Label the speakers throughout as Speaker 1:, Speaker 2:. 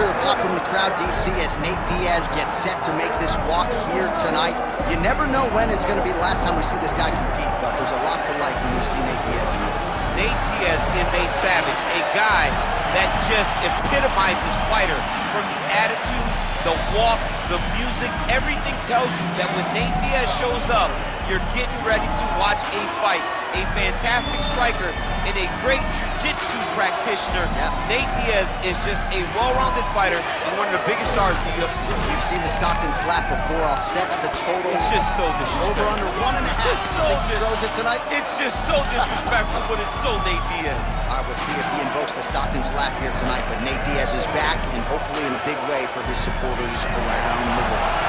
Speaker 1: hear the pop from the crowd, DC, as Nate Diaz gets set to make this walk here tonight. You never know when is going to be the last time we see this guy compete, but there's a lot to like when we see Nate Diaz in here.
Speaker 2: Nate Diaz is a savage, a guy that just epitomizes fighter. From the attitude, the walk, the music, everything tells you that when Nate Diaz shows up, you're getting ready to watch a fight. A fantastic striker and a great jiu-jitsu practitioner.
Speaker 1: Yep.
Speaker 2: Nate Diaz is just a well-rounded fighter and one of the biggest stars in the UFC.
Speaker 1: We've seen the Stockton slap before. I'll set the total.
Speaker 2: It's just so disrespectful.
Speaker 1: Over under 1.5.
Speaker 2: So
Speaker 1: think he throws it tonight?
Speaker 2: It's just so disrespectful, but it's so Nate Diaz.
Speaker 1: All right, we'll see if he invokes the Stockton slap here tonight, but Nate Diaz is back, and hopefully in a big way for his supporters around the world.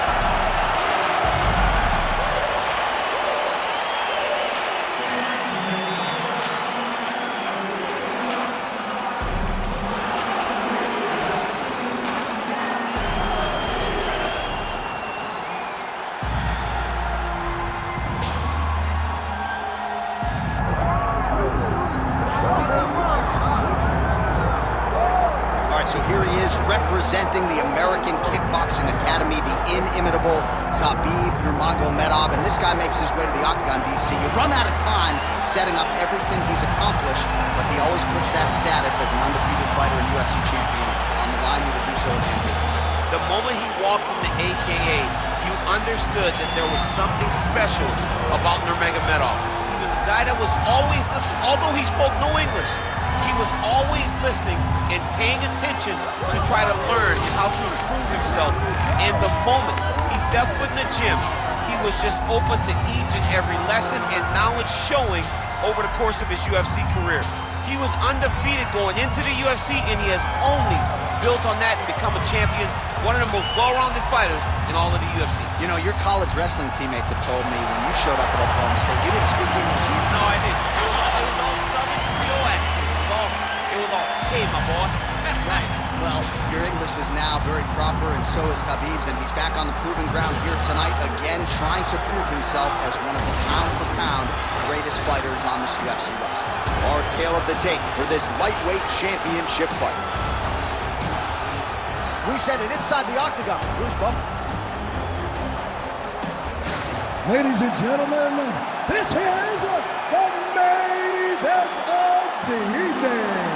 Speaker 1: So here he is representing the American Kickboxing Academy, the inimitable Khabib Nurmagomedov, and this guy makes his way to the octagon, DC. You run out of time setting up everything he's accomplished, but he always puts that status as an undefeated fighter and UFC champion on the line. He will do so again here tonight.
Speaker 2: The moment he walked in the AKA, you understood that there was something special about Nurmagomedov. He was a guy that was always listening, although he spoke no English. He was always listening and paying attention to try to learn how to improve himself. And the moment he stepped foot in the gym, he was just open to each and every lesson, and now it's showing over the course of his UFC career. He was undefeated going into the UFC, and he has only built on that and become a champion, one of the most well-rounded fighters in all of the UFC.
Speaker 1: You know, your college wrestling teammates have told me when you showed up at Oklahoma State, you didn't speak English either.
Speaker 2: No, I didn't. It was all Southern Creole accent. It was all, hey, my boy.
Speaker 1: Right. Well, your English is now very proper, and so is Khabib's, and he's back on the proving ground here tonight, again trying to prove himself as one of the pound-for-pound greatest fighters on this UFC roster. Our tale of the tape for this lightweight championship fight. We send it inside the octagon. Bruce Buff.
Speaker 3: Ladies and gentlemen, this is the main event of the evening.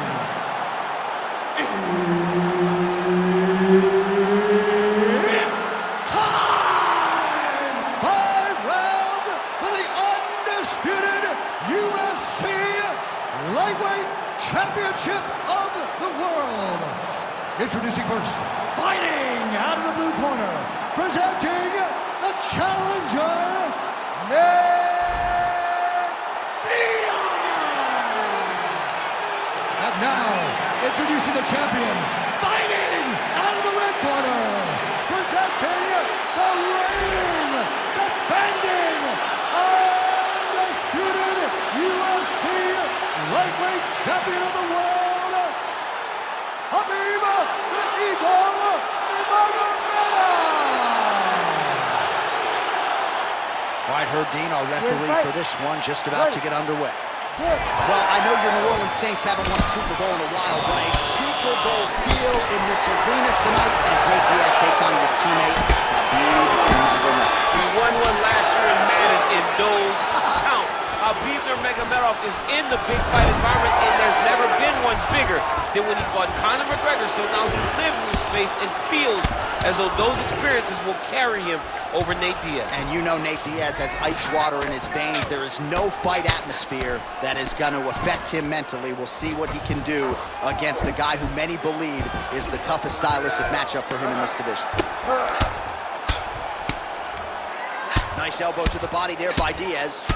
Speaker 3: It's time! 5 rounds for the undisputed UFC Lightweight Championship of the World. Introducing first, fighting out of the blue corner, presenting the challenger, Nate Diaz! And now, introducing the champion, fighting out of the red corner, presenting the reigning, defending, undisputed UFC Lightweight Champion of the World, Khabib the Eagle Nurmagomedov!
Speaker 1: All right, Herb Dean, our referee for this one, just about to get underway. Well, I know your New Orleans Saints haven't won a Super Bowl in a while, but a Super Bowl feel in this arena tonight as Nate Diaz takes on your teammate, Khabib Nurmagomedov.
Speaker 2: He won one last year in Madden, and those count. Khabib Nurmagomedov is in the big fight environment, and there's never been one bigger than when he fought Conor McGregor, so now he lives in this space and feels as though those experiences will carry him over Nate Diaz.
Speaker 1: And you know Nate Diaz has ice water in his veins. There is no fight atmosphere that is going to affect him mentally. We'll see what he can do against a guy who many believe is the toughest stylistic matchup for him in this division. Nice elbow to the body there by Diaz.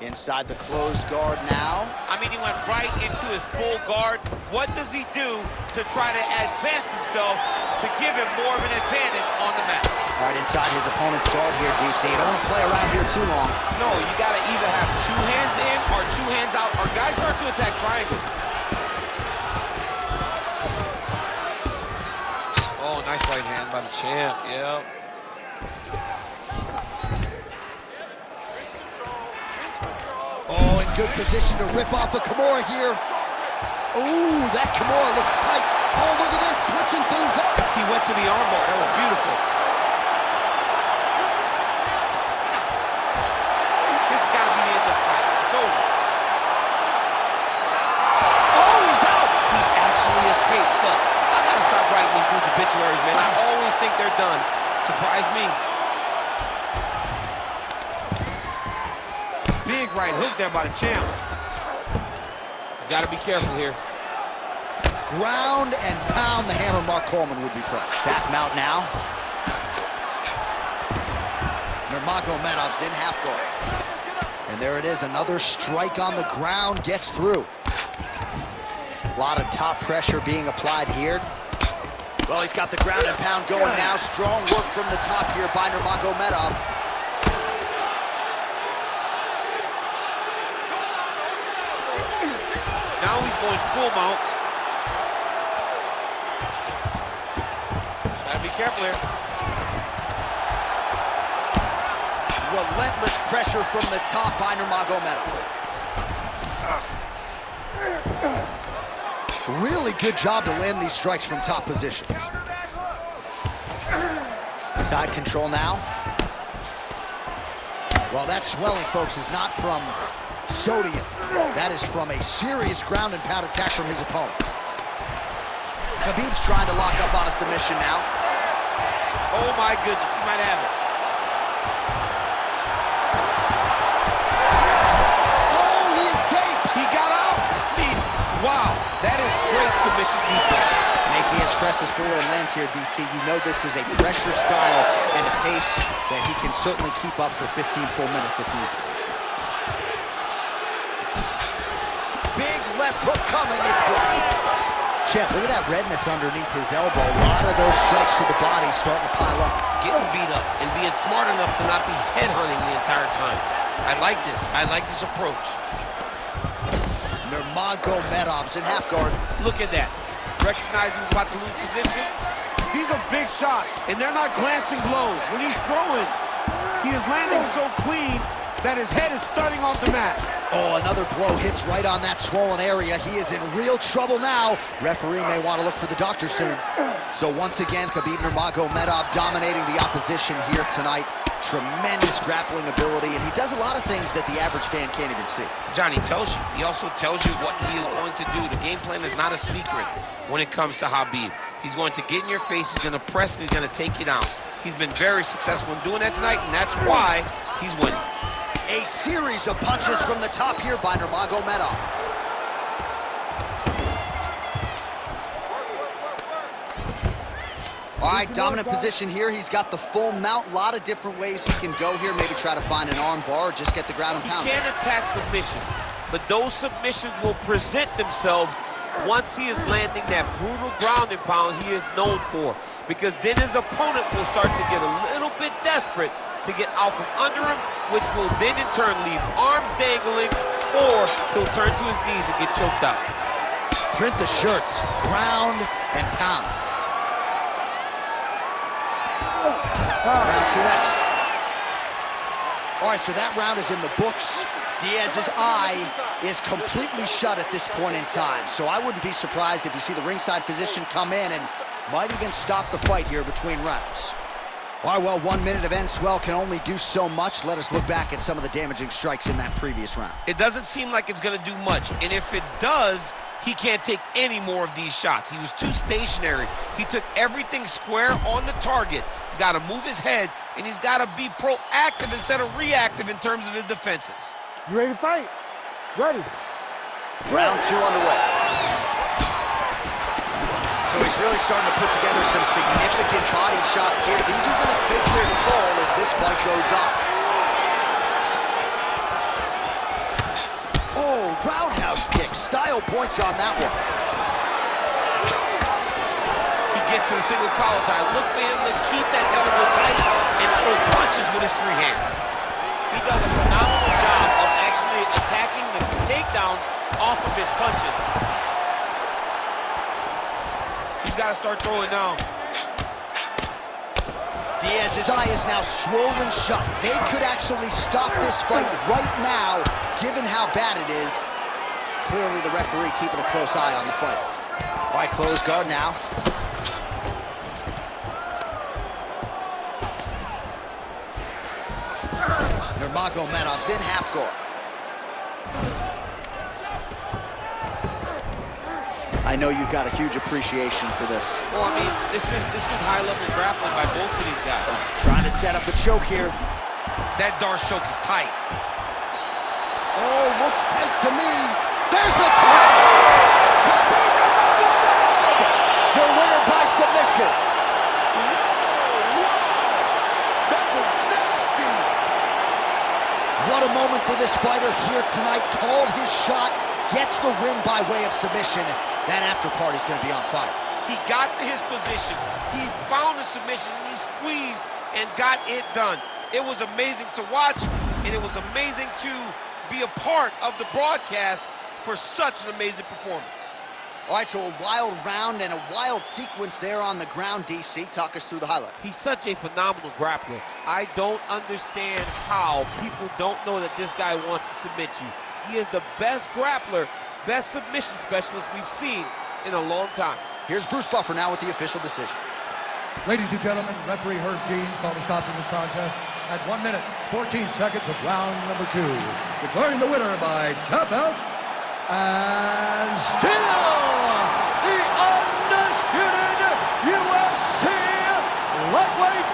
Speaker 1: Inside the closed guard now.
Speaker 2: I mean, he went right into his full guard. What does he do to try to advance himself to give him more of an advantage on the mat?
Speaker 1: All right, inside his opponent's guard here, DC. You don't want to play around here too long.
Speaker 2: No, you got to either have 2 hands in or 2 hands out, or guys start to attack triangle. Oh, nice right hand by the champ, yeah.
Speaker 1: Good position to rip off a Kimura here. Ooh, that Kimura looks tight. Oh, look at this, switching things up.
Speaker 2: He went to the armbar. That was beautiful. This has got to be the end of the fight. It's over.
Speaker 1: Oh, he's out.
Speaker 2: He actually escaped. Look, I got to stop writing these dudes obituaries, man. I always think they're done. Surprise me. Big right hook there by the champ. He's got to be careful here.
Speaker 1: Ground and pound, the hammer Mark Coleman would be proud. Back mount now. Nurmagomedov's in half guard. And there it is, another strike on the ground, gets through. A lot of top pressure being applied here. Well, he's got the ground and pound going now. Strong work from the top here by Nurmagomedov.
Speaker 2: Now he's going full mount. Just gotta be careful here.
Speaker 1: Relentless pressure from the top by Nurmagomedov. Really good job to land these strikes from top position. Side control now. Well, that swelling, folks, is not from sodium. That is from a serious ground and pound attack from his opponent. Khabib's trying to lock up on a submission now.
Speaker 2: Oh my goodness, he might have it.
Speaker 1: Oh, he escapes!
Speaker 2: He got out! I mean, wow, that is great submission defense.
Speaker 1: Nate Diaz presses forward and lands here, DC. You know this is a pressure style and a pace that he can certainly keep up for 15 full minutes if needed. Big left hook coming, it's blocked. Champ, look at that redness underneath his elbow. A lot of those strikes to the body starting to pile up.
Speaker 2: Getting beat up and being smart enough to not be headhunting the entire time. I like this. I like this approach.
Speaker 1: Nurmagomedov's in half guard.
Speaker 2: Look at that. Recognize he was about to lose position. These are big shots, and they're not glancing blows. When he's throwing, he is landing so clean that his head is starting off the mat.
Speaker 1: Oh, another blow hits right on that swollen area. He is in real trouble now. Referee may want to look for the doctor soon. So once again, Khabib Nurmagomedov dominating the opposition here tonight. Tremendous grappling ability, and he does a lot of things that the average fan can't even see.
Speaker 2: Johnny tells you. He also tells you what he is going to do. The game plan is not a secret when it comes to Khabib. He's going to get in your face, he's going to press, and he's going to take you down. He's been very successful in doing that tonight, and that's why he's winning.
Speaker 1: A series of punches from the top here by Nurmagomedov. All right, dominant position here. He's got the full mount. A lot of different ways he can go here. Maybe try to find an arm bar or just get the ground and pound.
Speaker 2: He can attack submission, but those submissions will present themselves once he is landing that brutal ground and pound he is known for. Because then his opponent will start to get a little bit desperate to get out from under him, which will then in turn leave arms dangling, or he'll turn to his knees and get choked out.
Speaker 1: Print the shirts, ground and pound. Round two next. All right, so that round is in the books. Diaz's eye is completely shut at this point in time, so I wouldn't be surprised if you see the ringside physician come in and might even stop the fight here between rounds. All right, well, 1 minute of end swell can only do so much. Let us look back at some of the damaging strikes in that previous round.
Speaker 2: It doesn't seem like it's going to do much, and if it does, he can't take any more of these shots. He was too stationary. He took everything square on the target. He's got to move his head, and he's got to be proactive instead of reactive in terms of his defenses.
Speaker 4: You ready to fight? Ready.
Speaker 1: Round two underway. So he's really starting to put together some significant body shots here. These are going to take their toll as this fight goes up. Oh, roundhouse kick. Style points on that one.
Speaker 2: He gets to the single collar tie. Look for him to keep that elbow tight and throw punches with his free hand. He does a phenomenal job of actually attacking the takedowns off of his punches. He's got to start throwing now.
Speaker 1: Diaz's eye is now swollen shut. They could actually stop this fight right now, given how bad it is. Clearly the referee keeping a close eye on the fight. All right, close guard now. Nurmagomedov's in half guard. I know you've got a huge appreciation for this.
Speaker 2: Well, I mean, this is high-level grappling by both of these guys.
Speaker 1: Trying to set up a choke here.
Speaker 2: That Darce choke is tight.
Speaker 1: Oh, looks tight to me. There's the tap! The winner by submission.
Speaker 3: That was nasty.
Speaker 1: What a moment for this fighter here tonight. Called his shot, gets the win by way of submission. That after party's gonna be on fire.
Speaker 2: He got to his position. He found the submission, and he squeezed and got it done. It was amazing to watch, and it was amazing to be a part of the broadcast for such an amazing performance.
Speaker 1: All right, so a wild round and a wild sequence there on the ground, DC. Talk us through the highlight.
Speaker 2: He's such a phenomenal grappler. I don't understand how people don't know that this guy wants to submit you. He is the best grappler, best submission specialist we've seen in a long time.
Speaker 1: Here's Bruce Buffer now with the official decision.
Speaker 3: Ladies and gentlemen, referee Herb Dean's called a stop in this contest at 1 minute, 14 seconds of round number 2. Declaring the winner by tap out, and still the undisputed UFC lightweight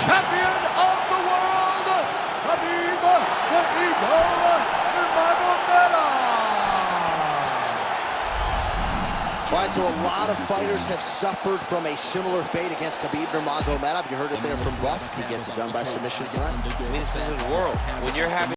Speaker 3: champion of the world, Khabib the Eagle Nurmagomedov.
Speaker 1: All right, so a lot of fighters have suffered from a similar fate against Khabib Nurmagomedov. You heard it there from Buff. He gets it done by submission tonight.
Speaker 2: I mean, this is his world. When you're having